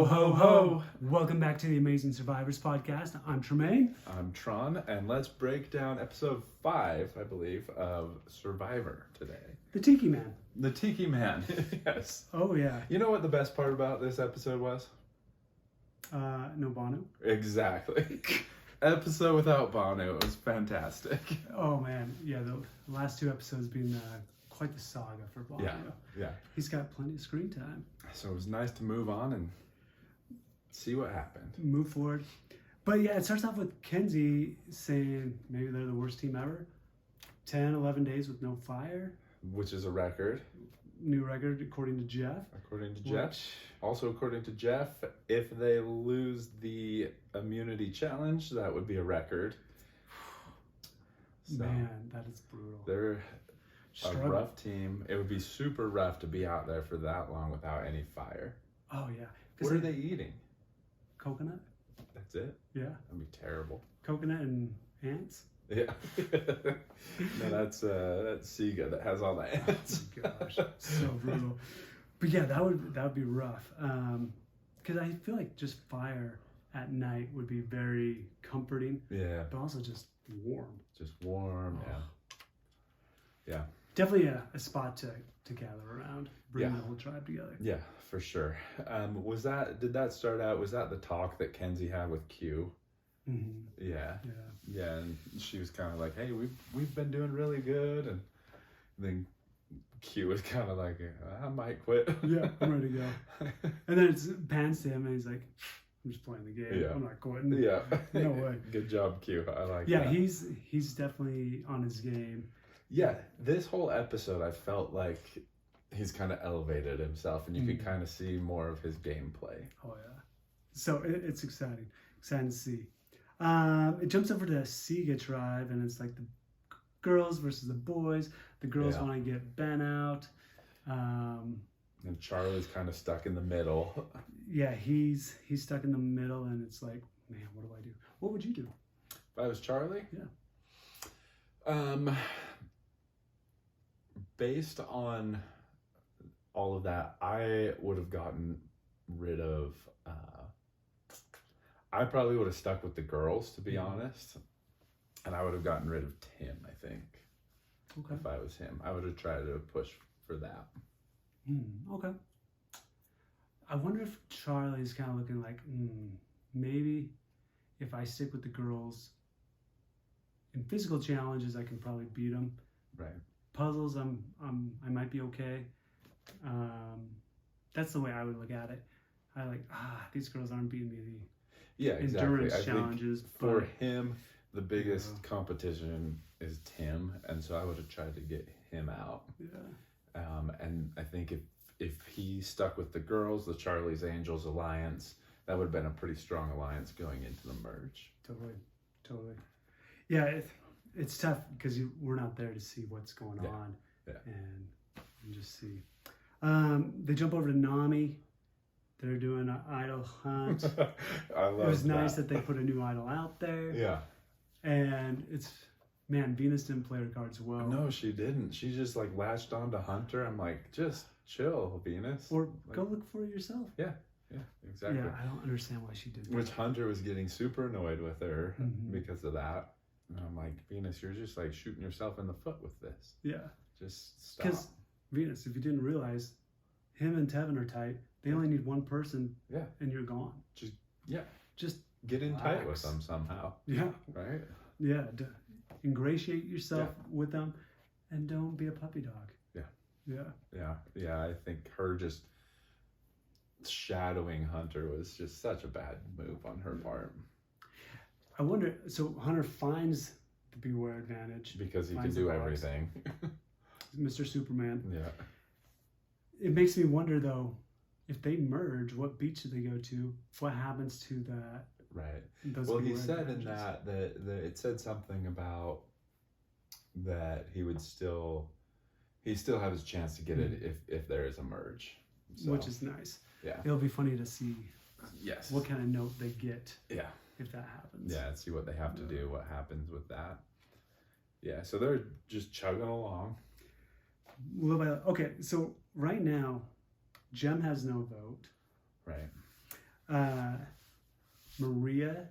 Ho, ho, ho! Welcome back to the Amazing Survivors podcast. I'm Tremaine. I'm Tron, and let's break down episode 5, I believe, of Survivor today. The Tiki Man. The Tiki Man, yes. Oh, yeah. You know what the best part about this episode was? No Bono. Exactly. Episode without Bono. It was fantastic. Oh, man. Yeah, the last two episodes been quite the saga for Bono. Yeah. He's got plenty of screen time. So it was nice to move on and see what happened. Move forward. But yeah, it starts off with Kenzie saying maybe they're the worst team ever. 10, 11 days with no fire. Which is a record. New record according to Jeff. According to Jeff. Also according to Jeff, if they lose the immunity challenge, that would be a record. So, man, that is brutal. They're a rough team. It would be super rough to be out there for that long without any fire. Oh, yeah. What are they eating? Coconut. That's it? Yeah. That'd be terrible. Coconut and ants? Yeah. No, that's Sega that has all the ants. Oh, gosh, so brutal. But yeah, that would be rough. Because I feel like just fire at night would be very comforting. Yeah. But also just warm. Just warm, yeah. Definitely a spot to gather around, bring the whole tribe together. Yeah, for sure. Did that start out, was that the talk that Kenzie had with Q? Mm-hmm. Yeah, and she was kind of like, hey, we've been doing really good, and then Q was kind of like, I might quit. Yeah, I'm ready to go. And then it pans to him, and he's like, I'm just playing the game. Yeah. I'm not quitting. Yeah. No way. Good job, Q. I like that. Yeah, he's definitely on his game. Yeah, this whole episode, I felt like he's kind of elevated himself, and you can kind of see more of his gameplay. Oh, yeah. So it's exciting. Exciting to see. It jumps over to Sega tribe, and it's like the girls versus the boys. The girls want to get Ben out. And Charlie's kind of stuck in the middle. Yeah, he's stuck in the middle, and it's like, man, what do I do? What would you do? If I was Charlie? Yeah. Based on all of that, I would have gotten rid of... I probably would have stuck with the girls, to be honest. And I would have gotten rid of Tim, I think. Okay. If I was him. I would have tried to push for that. Okay. I wonder if Charlie's kind of looking like, maybe if I stick with the girls in physical challenges, I can probably beat them. Right. Puzzles, I might be okay. That's the way I would look at it. I like, these girls aren't beating me the endurance challenges. For him, the biggest competition is Tim, and so I would have tried to get him out. Yeah. And I think if he stuck with the girls, the Charlie's Angels alliance, that would have been a pretty strong alliance going into the merge. Totally. Yeah, it's tough because we're not there to see what's going on and just see. They jump over to Nami. They're doing an idol hunt. I love it. It was nice that they put a new idol out there. Yeah. And Venus didn't play her cards well. No, she didn't. She just like latched on to Hunter. I'm like, just chill, Venus. Or go look for it yourself. Yeah, exactly. Yeah, I don't understand why she did that. Which Hunter was getting super annoyed with her because of that. And I'm like, Venus, you're just like shooting yourself in the foot with this. Yeah. Just stop. Because Venus, if you didn't realize, him and Tevin are tight. They only need one person. Yeah. And you're gone. Just get in tight with them somehow. Yeah. Right? Yeah. Ingratiate yourself with them and don't be a puppy dog. Yeah. I think her just shadowing Hunter was just such a bad move on her part. I wonder, so Hunter finds the Beware advantage. Because he can do everything. Mr. Superman. Yeah. It makes me wonder, though, if they merge, what beach do they go to? What happens to that? Right. Well, he said in that it said something about that he still have his chance to get it if there is a merge. So, which is nice. Yeah. It'll be funny to see Yes. what kind of note they get. Yeah. If that happens. Yeah, see what they have to do, what happens with that. Yeah, so they're just chugging along. Little by little. Okay, so right now, Jem has no vote. Right. Maria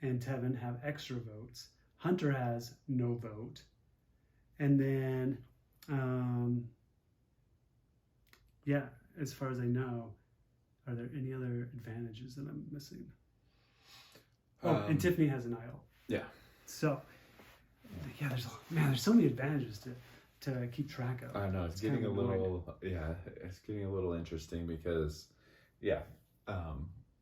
and Tevin have extra votes. Hunter has no vote. And then, as far as I know, are there any other advantages that I'm missing? And Tiffany has an idol. Yeah. So, there's so many advantages to keep track of. I know it's getting it's getting a little interesting because,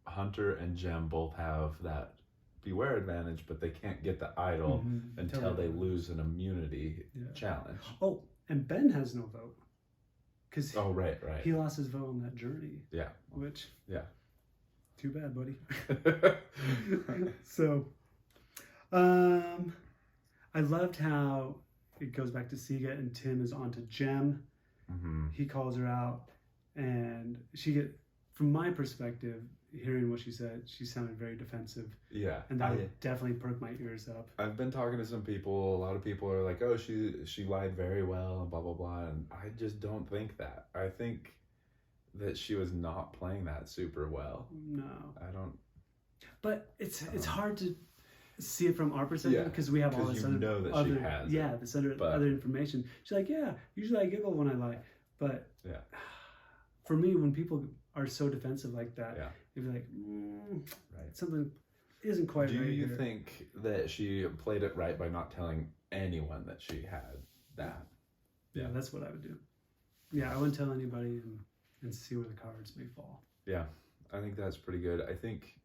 Hunter and Jem both have that beware advantage, but they can't get the idol until they lose an immunity challenge. Oh, and Ben has no vote because right. He lost his vote on that journey. Yeah. Which too bad, buddy. So, I loved how it goes back to Siga and Tim is on to Jem. He calls her out, and from my perspective, hearing what she said, she sounded very defensive. Yeah. And that definitely perked my ears up. I've been talking to some people. A lot of people are like, oh, she lied very well and blah, blah, blah. And I just don't think that. I think that she was not playing that super well. No. I don't. But it's hard to see it from our perspective because we have all this other information. She's like, usually I giggle when I lie. But for me, when people are so defensive like that, you'd be like, something isn't quite right. Do you here. think that she played it right by not telling anyone that she had that? Yeah, that's what I would do. Yeah, I wouldn't tell anybody and see where the cards may fall. Yeah, I think that's pretty good. I think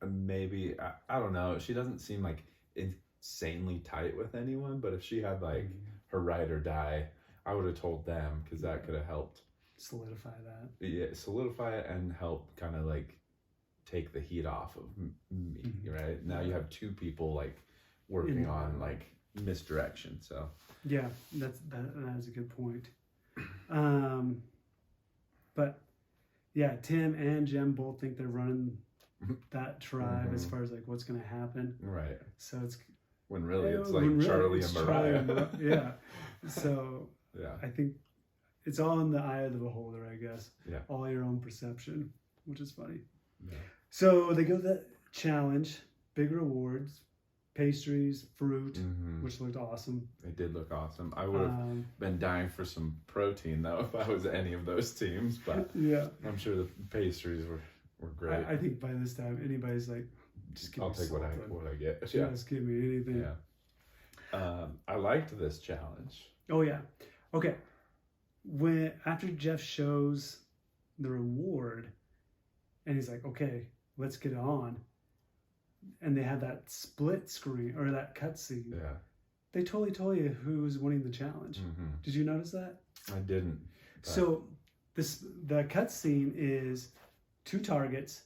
maybe, I don't know, she doesn't seem like insanely tight with anyone, but if she had like her ride or die, I would have told them because that could have helped solidify that. Yeah, solidify it and help kind of like take the heat off of me, right? Now you have two people like working on like misdirection, so. Yeah, that is a good point. But yeah, Tim and Jem both think they're running that tribe as far as like what's going to happen. Right. So it's when really it's like Charlie and Mariah. Yeah. So yeah, I think it's all in the eye of the beholder, I guess. Yeah. All your own perception, which is funny. Yeah. So they go to the challenge, big rewards, pastries, fruit, which looked awesome. They did look awesome. I would have been dying for some protein though if I was any of those teams, but I'm sure the pastries were great. I think by this time anybody's like, just give I'll me take what I get. Just give me anything. Yeah. I liked this challenge. Oh yeah. Okay. After Jeff shows the reward and he's like, okay, let's get it on. And they had that split screen or that cutscene. Yeah. They totally told you who was winning the challenge. Did you notice that? I didn't. But... So the cutscene is 2 targets.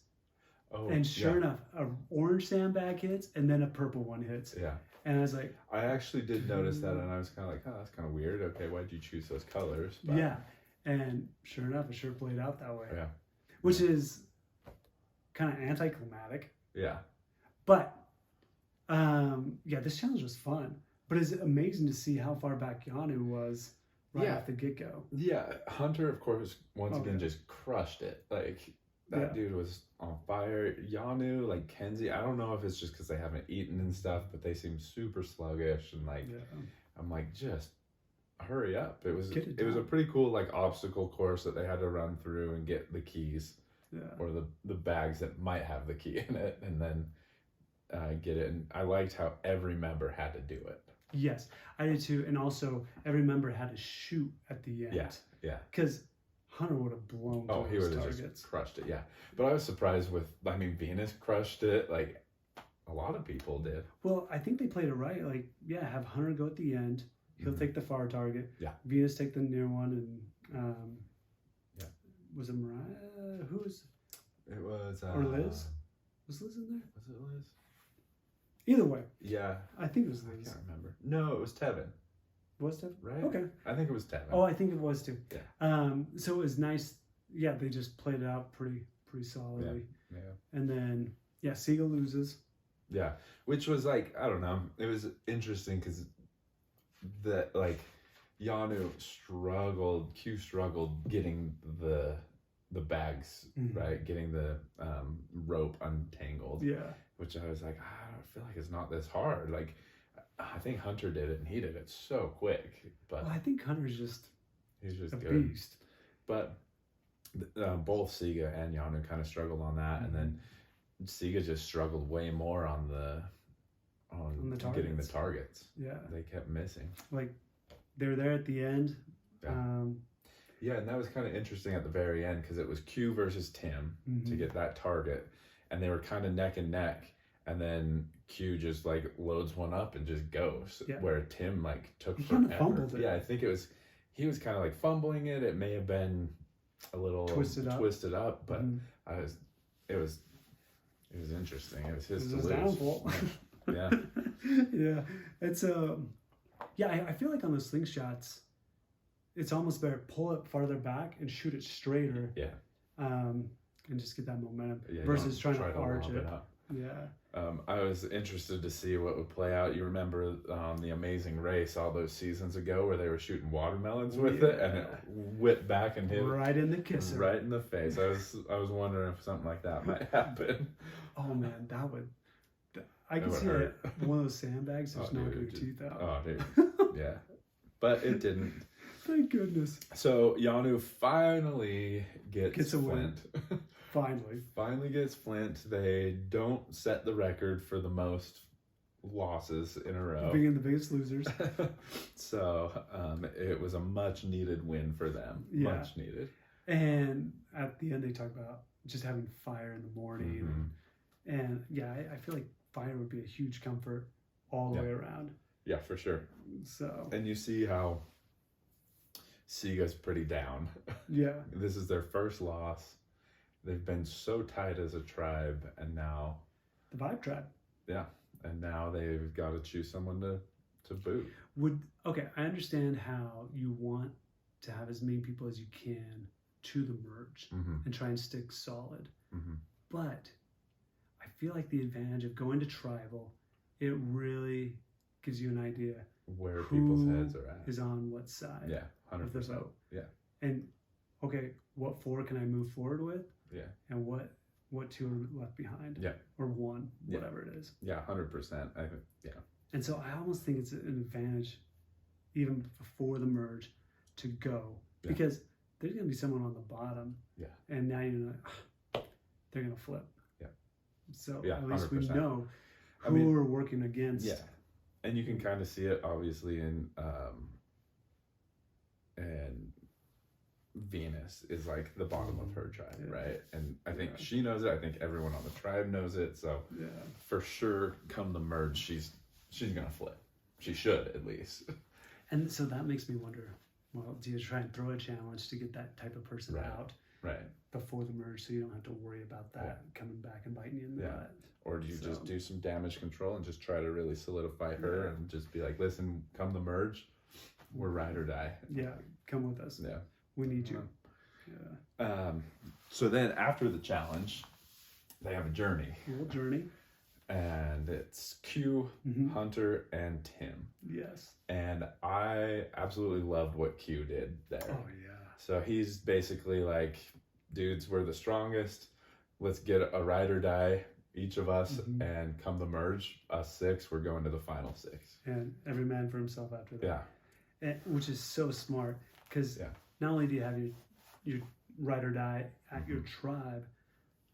Oh, and sure enough, an orange sandbag hits and then a purple one hits. Yeah. And I was like, I actually did notice that, and I was kind of like, oh, that's kind of weird. Okay, why'd you choose those colors? But... Yeah. And sure enough, it sure played out that way. Yeah. Which is kind of anticlimactic. Yeah. But, this challenge was fun. But it's amazing to see how far back Yanu was off the get-go. Yeah, Hunter, of course, once again, just crushed it. Like, that dude was on fire. Yanu, like Kenzie, I don't know if it's just because they haven't eaten and stuff, but they seem super sluggish. And, like, I'm like, just hurry up. It was a pretty cool, like, obstacle course that they had to run through and get the keys. Yeah. Or the bags that might have the key in it. And then... get it. And I liked how every member had to do it. Yes, I did too. And also every member had to shoot at the end. Yeah. Because Hunter would have blown he would have just crushed it. Yeah. But I was surprised Venus crushed it. Like a lot of people did. Well, I think they played it right. Like, have Hunter go at the end. He'll take the far target. Yeah. Venus take the near one. And was it Mariah? Who was? It was. Or Liz? Was Liz in there? Was it Liz? Either way. Yeah. I think it was Liz. I can't remember. No, it was Tevin. Was Tevin? Right? Okay. I think it was Tevin. Oh, I think it was too. Yeah. So it was nice. Yeah, they just played it out pretty solidly. Yeah. And then, Siga loses. Yeah. Which was like, I don't know. It was interesting because Yanu struggled getting the the bags, right? Getting the rope untangled. Yeah. Which I was like, I don't feel like it's not this hard. Like, I think Hunter did it, and he did it so quick. But I think Hunter's he's just a good. beast. But both Siga and Yanu kind of struggled on that, and then Siga just struggled way more on getting the targets. Yeah, they kept missing. Like they were there at the end. Yeah, and that was kind of interesting at the very end because it was Q versus Tim to get that target, and they were kind of neck and neck, and then Q just like loads one up and just goes. Yeah. Where Tim like took forever. Fumbled it. Yeah, I think he was kind of like fumbling it. It may have been a little twisted up, but it was interesting. It was his downfall. Yeah. Yeah. It's I feel like on those slingshots, it's almost better pull it farther back and shoot it straighter. Yeah. And just get that momentum versus trying to arch it. Yeah. I was interested to see what would play out. You remember the Amazing Race all those seasons ago where they were shooting watermelons with it and it whipped back and hit right in the kisser, right in the face. I was wondering if something like that might happen. Oh man, that would. I can see it. One of those sandbags just knock your teeth out. Oh dude, yeah, but it didn't. Thank goodness. So Yanu finally gets a Flint. Win. Finally gets Flint. They don't set the record for the most losses in a row. Being the biggest losers. So it was a much needed win for them. Yeah. Much needed. And at the end they talk about just having fire in the morning. And I feel like fire would be a huge comfort all the way around. Yeah, for sure. So. And you see how Siga's pretty down. Yeah. This is their first loss. They've been so tight as a tribe, and now the Vibe Tribe. Yeah, and now they've got to choose someone to boot. I understand how you want to have as many people as you can to the merge and try and stick solid. But I feel like the advantage of going to tribal, it really gives you an idea where people's heads are at. Is on what side? Yeah, 100%. Of the vote. Yeah. And what 4 can I move forward with? Yeah. And what 2 are left behind? Yeah. Or 1, whatever it is. Yeah, 100%. I think. Yeah. And so I almost think it's an advantage, even before the merge, to go because there's going to be someone on the bottom. Yeah. And now you're like, they're going to flip. Yeah. So at least 100%. We know who we're working against. Yeah. And you can kind of see it obviously in Venus is like the bottom of her tribe, right? And I think she knows it. I think everyone on the tribe knows it. So for sure, come the merge, she's gonna flip. She should at least. And so that makes me wonder. Well, do you try and throw a challenge to get that type of person out before the merge, so you don't have to worry about that coming back and biting you in the butt? Or do you just do some damage control and just try to really solidify her and just be like, listen, come the merge, we're ride or die. Yeah, come with us. Yeah. We need you. Yeah. So then after the challenge, they have a journey. A little journey. And it's Q, Hunter, and Tim. Yes. And I absolutely loved what Q did there. Oh, yeah. So he's basically like, dudes, we're the strongest. Let's get a ride or die, each of us, and come the merge, us 6, we're going to the final 6. And every man for himself after that. Yeah. Which is so smart because not only do you have your ride or die at your tribe,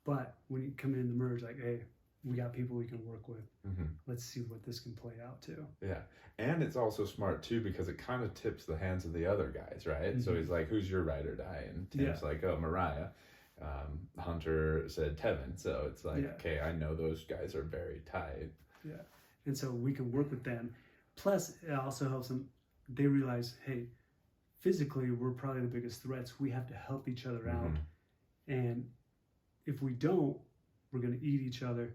but when you come in the merge, like, hey, we got people we can work with. Let's see what this can play out to. Yeah. And it's also smart too because it kind of tips the hands of the other guys, right? So he's like, who's your ride or die? And Tim's like, oh, Mariah. Hunter said Tevin. So it's like, okay, I know those guys are very tight. Yeah. And so we can work with them. Plus, it also helps them. They realize, hey, physically, we're probably the biggest threats. We have to help each other out. And if we don't, we're going to eat each other.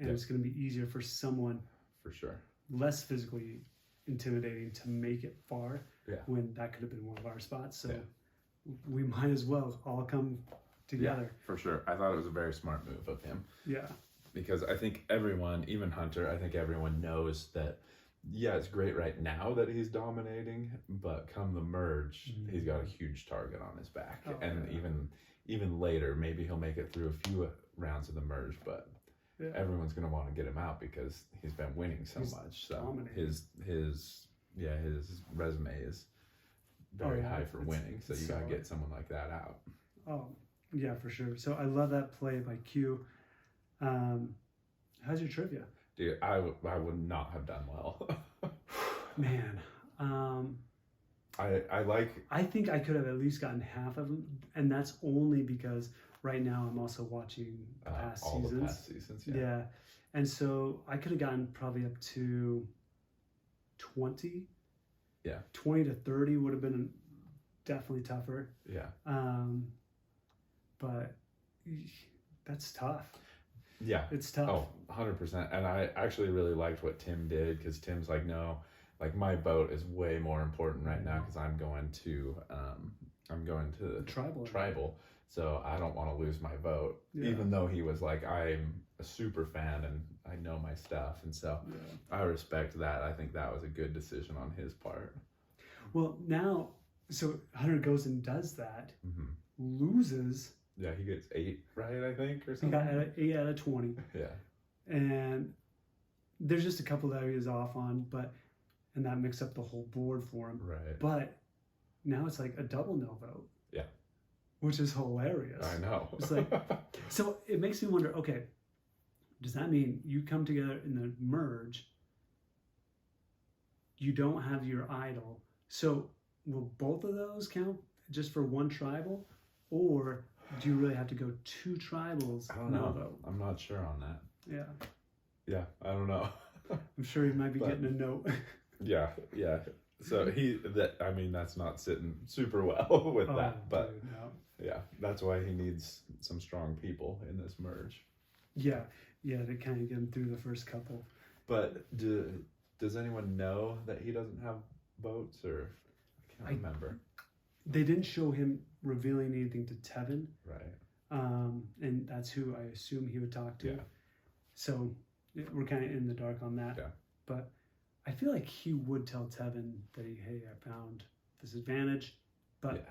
And it's going to be easier for someone for sure less physically intimidating to make it far when that could have been one of our spots. So we might as well all come together. Yeah, for sure. I thought it was a very smart move of him. Yeah. Because I think everyone, even Hunter, I think everyone knows that yeah, it's great right now that he's dominating, but come the merge, he's got a huge target on his back. And even later, maybe he'll make it through a few rounds of the merge, but everyone's going to want to get him out because he's been winning so much. So dominating. his resume is very high for winning. So you got to get someone like that out. Oh, yeah, for sure. So I love that play by Q. How's your trivia? Dude, I would not have done well. Man. I think I could have at least gotten half of them, and that's only because right now I'm also watching past seasons. The past seasons, yeah. And so I could have gotten probably up to 20. Yeah. 20 to 30 would have been definitely tougher. Yeah. But that's tough. Yeah. It's tough. Oh, 100%. And I actually really liked what Tim did, because Tim's like, no, like my boat is way more important right now because I'm going to tribal. So I don't want to lose my vote, even though he was like, I'm a super fan and I know my stuff. And so I respect that. I think that was a good decision on his part. Well, now, so Hunter goes and does that, loses. Yeah, he gets 8, right, I think, or something. He got 8 out of 20. Yeah. And there's just a couple that he was off on, and that mixed up the whole board for him. Right. But now it's like a double no vote. Yeah. Which is hilarious. I know. It's like, so it makes me wonder, okay, does that mean you come together in the merge, you don't have your idol, so will both of those count just for one tribal, or do you really have to go 2 tribals? I don't know. I'm not sure on that. Yeah. Yeah, I don't know. I'm sure he might be getting a note. Yeah. So that's not sitting super well with that, but dude, no. Yeah, that's why he needs some strong people in this merge. Yeah, to kind of get him through the first couple. But does anyone know that he doesn't have votes, or I can't remember. They didn't show him revealing anything to Tevin. Right. And that's who I assume he would talk to. Yeah. So we're kind of in the dark on that. Yeah. But I feel like he would tell Tevin that hey, I found this advantage. But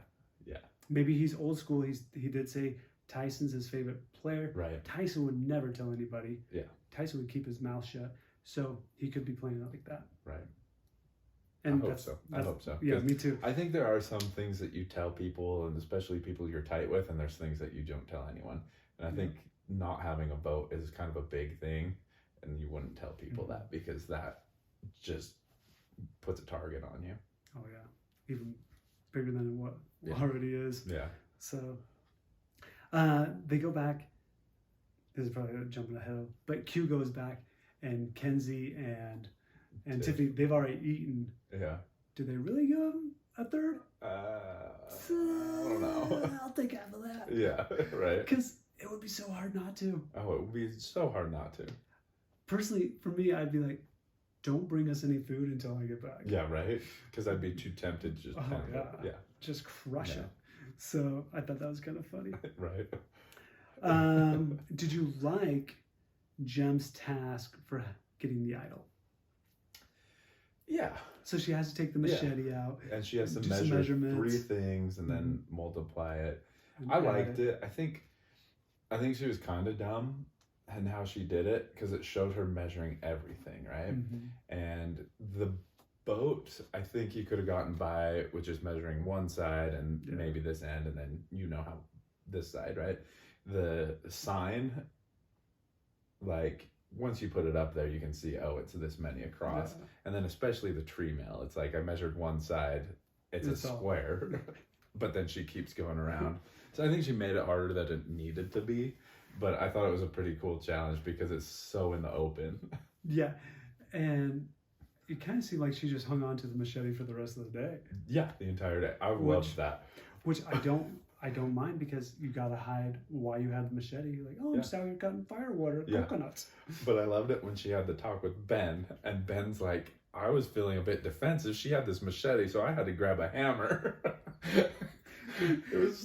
yeah. Maybe he's old school. He did say Tyson's his favorite player. Right. Tyson would never tell anybody. Yeah. Tyson would keep his mouth shut. So he could be playing it like that. Right. And I hope so. Yeah, me too. I think there are some things that you tell people, and especially people you're tight with, and there's things that you don't tell anyone. And I think not having a vote is kind of a big thing, and you wouldn't tell people that, because that just puts a target on you. Oh yeah, even bigger than what already is. Yeah. So they go back. This is probably jumping ahead, but Q goes back, and Kenzie and Tiffany, they've already eaten. Yeah. Do they really give him a third? I don't know. I'll take half of that. Yeah, right. Because it would be so hard not to. Oh, it would be so hard not to. Personally, for me, I'd be like, don't bring us any food until I get back. Yeah, right? Because I'd be too tempted to just just crush it. So I thought that was kind of funny. Right. Did you like Jem's task for getting the idol? Yeah. So she has to take the machete out. And she has to measure 3 things and then multiply it. I liked it. I think she was kind of dumb in how she did it, because it showed her measuring everything, right? And the boat, I think you could have gotten by with just measuring one side and maybe this end, and then how this side, right? The sign, like, once you put it up there, you can see, it's this many across. And then especially the tree mill, it's like I measured one side, it's a square, but then she keeps going around. So I think she made it harder than it needed to be, but I thought it was a pretty cool challenge because it's so in the open. Yeah, and it kind of seemed like she just hung on to the machete for the rest of the day. Yeah, the entire day. I loved that. Which I don't mind, because you gotta hide why you had the machete. You're like, I'm just out here cutting firewood or coconuts. But I loved it when she had the talk with Ben, and Ben's like, I was feeling a bit defensive. She had this machete, so I had to grab a hammer. It was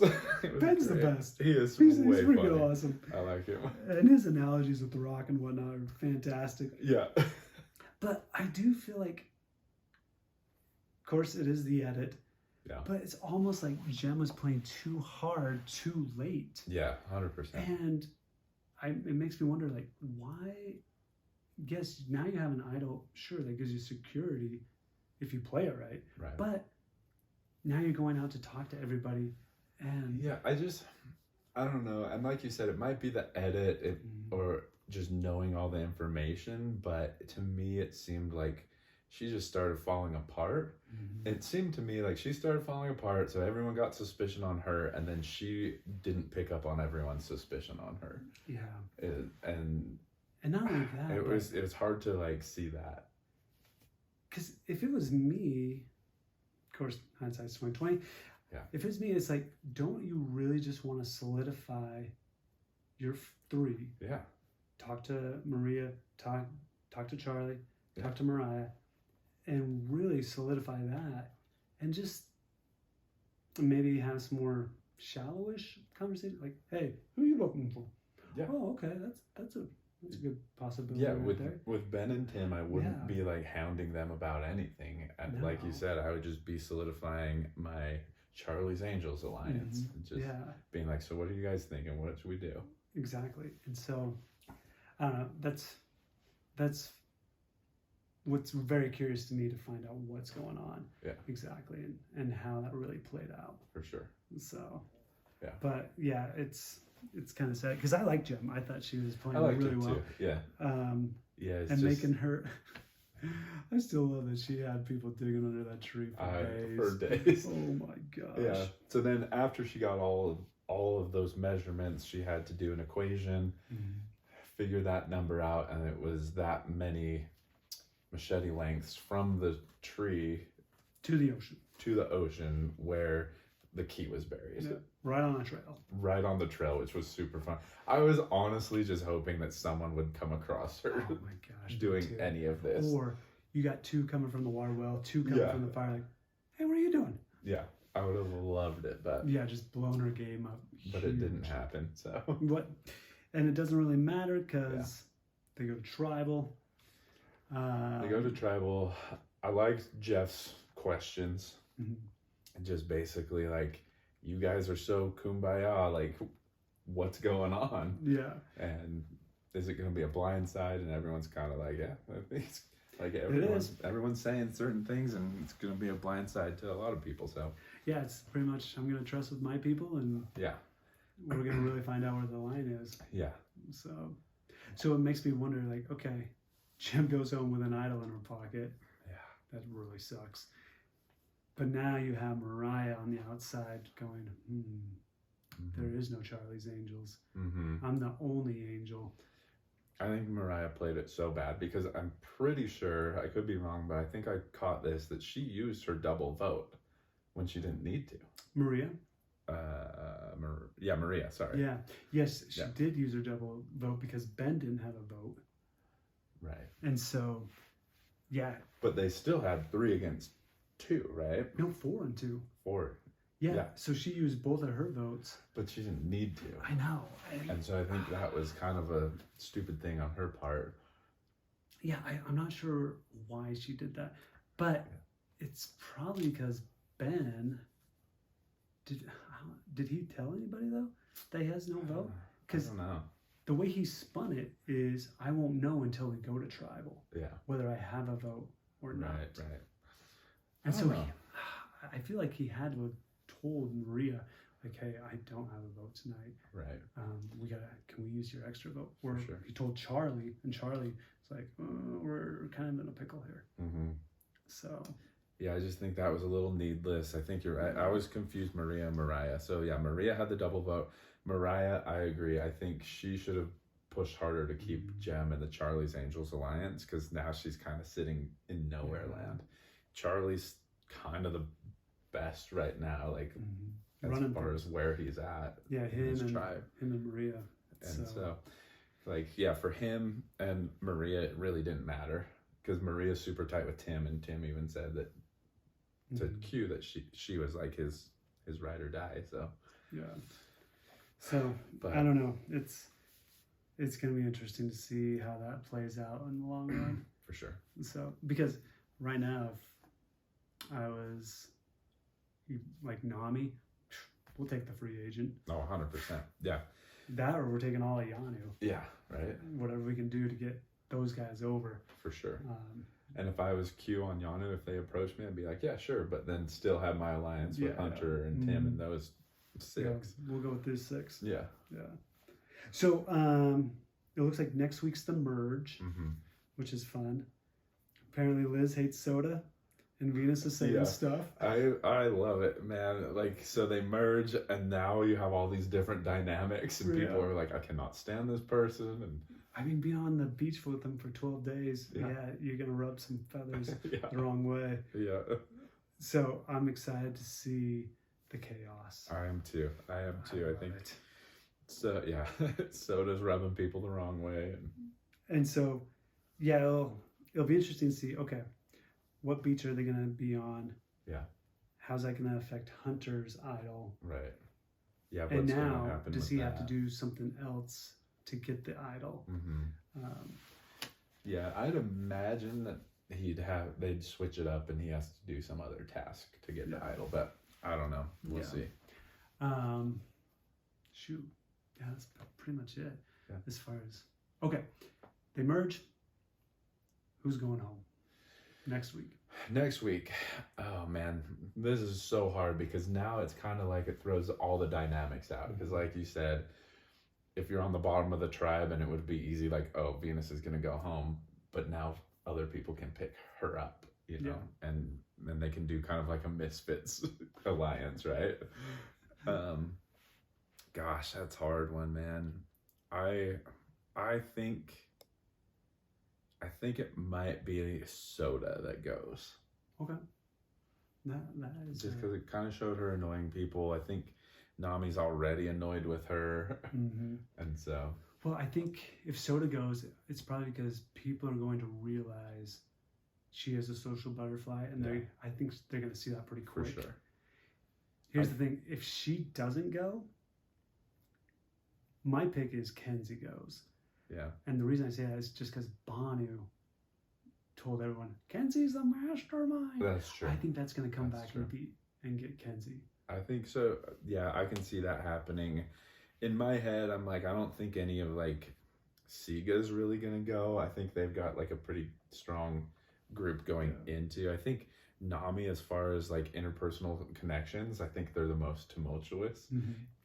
Ben's great. The best. He is. He's pretty funny. Awesome. I like him. And his analogies with the rock and whatnot are fantastic. Yeah. But I do feel like, of course, it is the edit. Yeah. But it's almost like Jem was playing too hard, too late. Yeah, 100%. And it makes me wonder, like, why? Yes, now you have an idol. Sure, that gives you security if you play it right. Right. But now you're going out to talk to everybody, and yeah, I don't know. And like you said, it might be the edit or just knowing all the information. But to me, it seemed like she just started falling apart. It seemed to me like she started falling apart, so everyone got suspicion on her, and then she didn't pick up on everyone's suspicion on her. Yeah. And not only that, it was hard to like see that. Because if it was me, of course, hindsight's 20/20. Yeah. If it's me, it's like, don't you really just want to solidify your three? Yeah. Talk to Maria, talk to Charlie, talk to Mariah, and really solidify that, and just maybe have some more shallowish conversation, like, hey, who are you looking for? Yeah. Oh, okay, that's a good possibility. Yeah, right there. with Ben and Tim, I wouldn't be like hounding them about anything. And like you said, I would just be solidifying my Charlie's Angels alliance, and just being like, so what are you guys thinking? What should we do? Exactly. And so I don't know, that's what's very curious to me, to find out what's going on. Yeah. Exactly. And how that really played out. For sure. So yeah. But yeah, it's kind of sad, because I like Jem. I thought she was playing really well. Too. Yeah. Yeah. And just making her I still love that she had people digging under that tree for days. Oh my gosh. Yeah. So then after she got all of those measurements, she had to do an equation, figure that number out, and it was that many machete lengths from the tree to the ocean where the key was buried. Yeah, right on the trail, which was super fun. I was honestly just hoping that someone would come across her doing any of this. Or you got two coming from the water well, two coming from the fire, like, hey, what are you doing? Yeah, I would have loved it, but just blown her game up. But it didn't happen, so. And it doesn't really matter, because they go to tribal. I liked Jeff's questions. And just basically like, you guys are so kumbaya, like, what's going on? Yeah. And is it going to be a blindside? And everyone's kind of like, yeah, I think it's like everyone's saying certain things, and it's going to be a blindside to a lot of people. So yeah, it's pretty much, I'm going to trust with my people, and we're going to really find out where the line is. Yeah. So it makes me wonder, like, okay, Jem goes home with an idol in her pocket. Yeah. That really sucks. But now you have Mariah on the outside going, there is no Charlie's Angels. I'm the only angel. I think Mariah played it so bad, because I'm pretty sure, I could be wrong, but I think I caught this, that she used her double vote when she didn't need to. Maria? Maria, sorry. Yeah. Yes, she did use her double vote, because Ben didn't have a vote. Right. And so, yeah. But they still had 3 against 2, right? No, 4 and 2. 4. Yeah. So she used both of her votes. But she didn't need to. I know. And so I think that was kind of a stupid thing on her part. Yeah, I'm not sure why she did that. But it's probably because Ben... Did he tell anybody, though, that he has no vote? Because I don't know. The way he spun it is, I won't know until we go to tribal. Yeah. Whether I have a vote or not. Right. And so I feel like he had to have told Maria, like, hey, I don't have a vote tonight. Right. Can we use your extra vote? Or sure. He told Charlie, and Charlie's like, we're kind of in a pickle here. So. Yeah, I just think that was a little needless. I think you're right. I was confused Maria and Mariah. So yeah, Maria had the double vote. Mariah, I agree. I think she should have pushed harder to keep Jem in the Charlie's Angels alliance, because now she's kind of sitting in nowhere land. Charlie's kind of the best right now, like as far as where he's at. Yeah, him and Maria. And so like, yeah, for him and Maria, it really didn't matter, because Maria's super tight with Tim, and Tim even said that to Q that she was like his ride or die. So but I don't know. It's gonna be interesting to see how that plays out in the long run. For sure. So, because right now, if I was like Nami, we'll take the free agent. Oh, 100%. Yeah. That or we're taking all of Yanu. Yeah, right. Whatever we can do to get those guys over. For sure. And if I was Q on Yanu, if they approached me, I'd be like, yeah, sure. But then still have my alliance with Hunter and Tim and those 6. Yeah, we'll go with those 6. Yeah. Yeah. So it looks like next week's the merge, which is fun. Apparently Liz hates soda and Venus is saying stuff. I love it, man. Like, so they merge and now you have all these different dynamics and people are like, I cannot stand this person. And I mean, being on the beach with them for 12 days, you're going to rub some feathers the wrong way. Yeah. So I'm excited to see the chaos. I am too. I think so. Yeah. Soda's rubbing people the wrong way. And so, yeah, it'll be interesting to see, okay, what beach are they going to be on? Yeah. How's that going to affect Hunter's idol? Right. Yeah. And now, does he have to do something else to get the idol? Yeah, I'd imagine that they'd switch it up and he has to do some other task to get the idol, but I don't know. We'll see. Shoot. Yeah, that's pretty much it. Yeah. As far as, okay, they merge. Who's going home next week? Next week. Oh man, this is so hard because now it's kind of like it throws all the dynamics out. Because like you said, if you're on the bottom of the tribe and it would be easy, like, oh, Venus is going to go home, but now other people can pick her up, you know, and then they can do kind of like a Misfits alliance, right? Gosh, that's a hard one, man. I think it might be Soda that goes. Okay. That is just because it kind of showed her annoying people. I think Nami's already annoyed with her, and so. Well, I think if Soda goes, it's probably because people are going to realize she is a social butterfly, and I think they're going to see that pretty quick. For sure. Here's the thing: if she doesn't go, my pick is Kenzie goes. Yeah. And the reason I say that is just because Banu told everyone Kenzie's the mastermind. That's true. I think that's going to come back and get Kenzie. I think so. Yeah, I can see that happening. In my head, I'm like, I don't think any of like Siga's really gonna go. I think they've got like a pretty strong group going into. I think Nami, as far as like interpersonal connections, I think they're the most tumultuous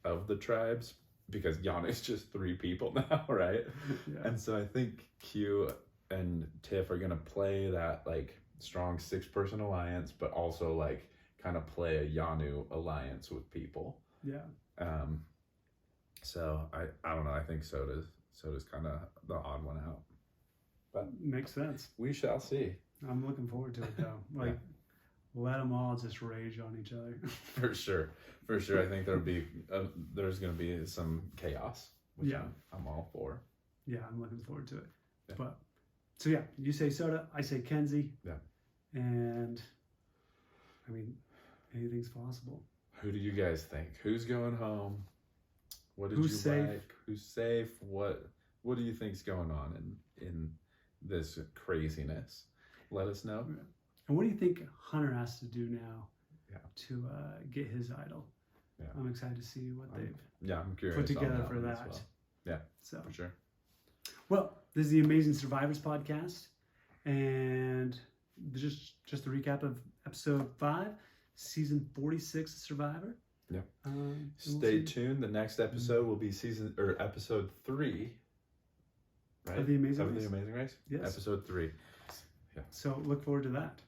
of the tribes because Yanu's just 3 people now, right? Yeah. And so I think Q and Tiff are gonna play that like strong 6-person alliance, but also like kind of play a Yanu alliance with people. Yeah. So I don't know. I think Soda's kind of the odd one out. But makes sense. We shall see. I'm looking forward to it though. Like, let them all just rage on each other. For sure. I think there's going to be some chaos. Which I'm all for. Yeah, I'm looking forward to it. Yeah. But so yeah, you say Soda, I say Kenzie. Yeah. And I mean, anything's possible. Who do you guys think? Who's going home? What did Who's you safe? like? Who's safe? What do you think's going on in this craziness? Let us know. Yeah. And what do you think Hunter has to do now to get his idol? Yeah. I'm excited to see what I'm curious put together for that. Well. Yeah, so for sure. Well, this is the Amazing Survivors podcast, and just a recap of episode 5, season 46 of Survivor. Yeah. Stay tuned. The next episode will be episode 3. Right? Of the Amazing Race? Yes. Episode 3. Yeah. So look forward to that.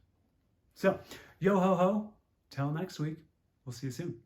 So, yo ho ho. Till next week. We'll see you soon.